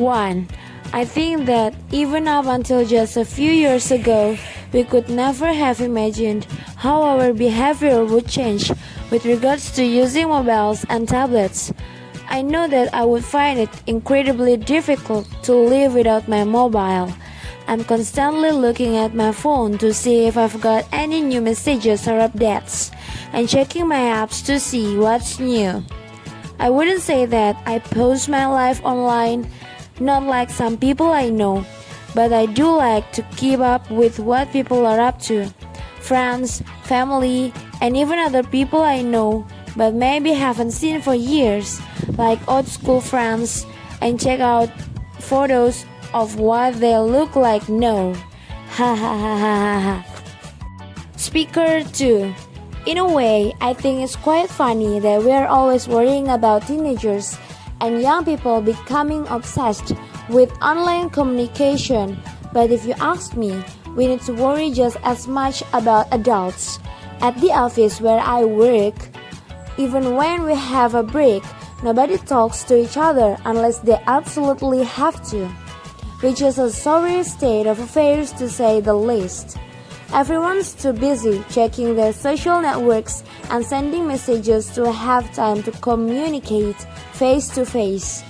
1. I think that even up until just a few years ago, we could never have imagined how our behavior would change with regards to using mobiles and tablets. I know that I would find it incredibly difficult to live without my mobile. I'm constantly looking at my phone to see if I've got any new messages or updates, and checking my apps to see what's new. I wouldn't say that I post my life online, not like some people I know, but I do like to keep up with what people are up to. Friends, family, and even other people I know but maybe haven't seen for years, like old school friends, and check out photos of what they look like now. Ha ha ha ha ha ha. Speaker 2. In a way, I think it's quite funny that we're always worrying about teenagers and young people becoming obsessed with online communication. But if you ask me, we need to worry just as much about adults. At the office where I work, even when we have a break, nobody talks to each other unless they absolutely have to, which is a sorry state of affairs to say the least. Everyone's too busy checking their social networks and sending messages to have time to communicate face to face.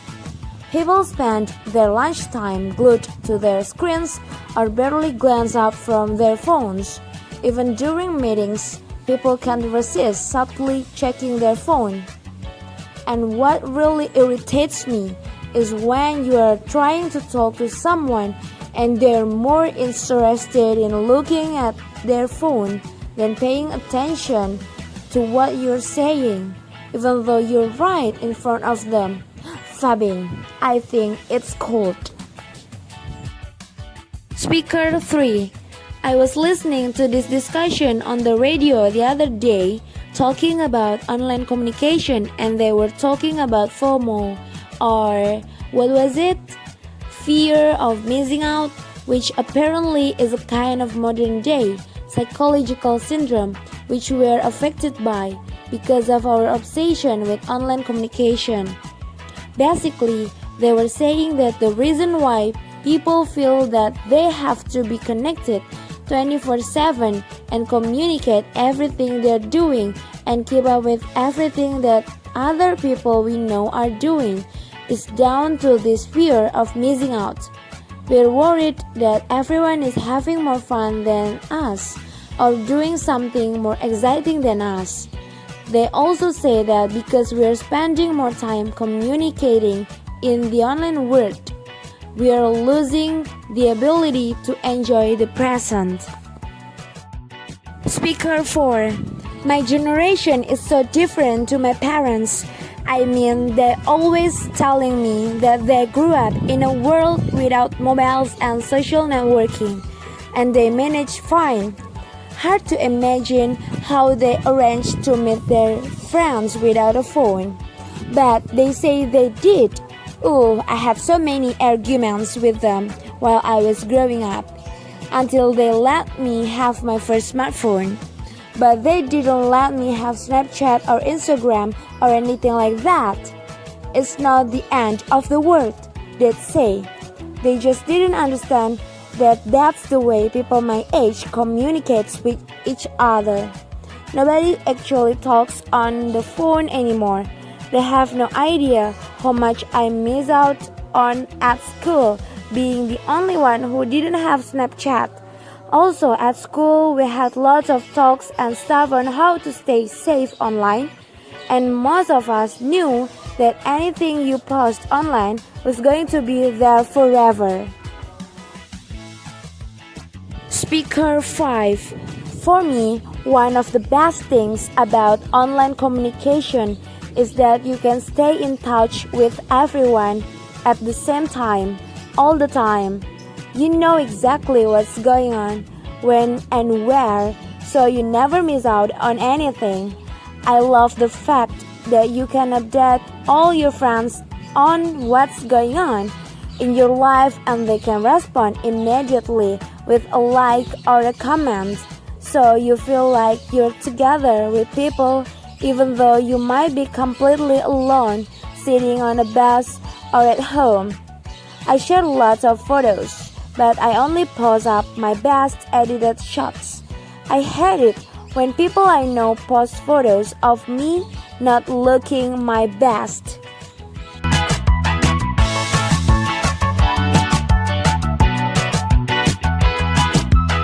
People spend their lunchtime glued to their screens or barely glance up from their phones. Even during meetings, people can't resist subtly checking their phone. And what really irritates me is when you are trying to talk to someone and they're more interested in looking at their phone than paying attention to what you're saying, even though you're right in front of them. Fabbing, I think it's cold. Speaker 3. I was listening to this discussion on the radio the other day, talking about online communication, and they were talking about FOMO, or what was it? Fear of missing out, which apparently is a kind of modern day psychological syndrome which we are affected by because of our obsession with online communication. Basically, they were saying that the reason why people feel that they have to be connected 24/7 and communicate everything they're doing and keep up with everything that other people we know are doing is down to this fear of missing out. We're worried that everyone is having more fun than us or doing something more exciting than us. They also say that because we're spending more time communicating in the online world, we are losing the ability to enjoy the present. Speaker 4. My generation is so different to my parents. I mean, they're always telling me that they grew up in a world without mobiles and social networking, and they manage fine. Hard to imagine how they arranged to meet their friends without a phone. But they say they did. Oh, I had so many arguments with them while I was growing up, until they let me have my first smartphone. But they didn't let me have Snapchat or Instagram or anything like that. It's not the end of the world, they'd say. They just didn't understand that that's the way people my age communicates with each other. Nobody actually talks on the phone anymore. They have no idea how much I miss out on at school, being the only one who didn't have Snapchat. Also, at school, we had lots of talks and stuff on how to stay safe online, and most of us knew that anything you post online was going to be there forever. Speaker 5. For me, one of the best things about online communication is that you can stay in touch with everyone at the same time, all the time. You know exactly what's going on, when and where, so you never miss out on anything. I love the fact that you can update all your friends on what's going on in your life and they can respond immediately with a like or a comment. So you feel like you're together with people even though you might be completely alone sitting on a bus or at home. I share lots of photos, but I only post up my best edited shots. I hate it when people I know post photos of me not looking my best.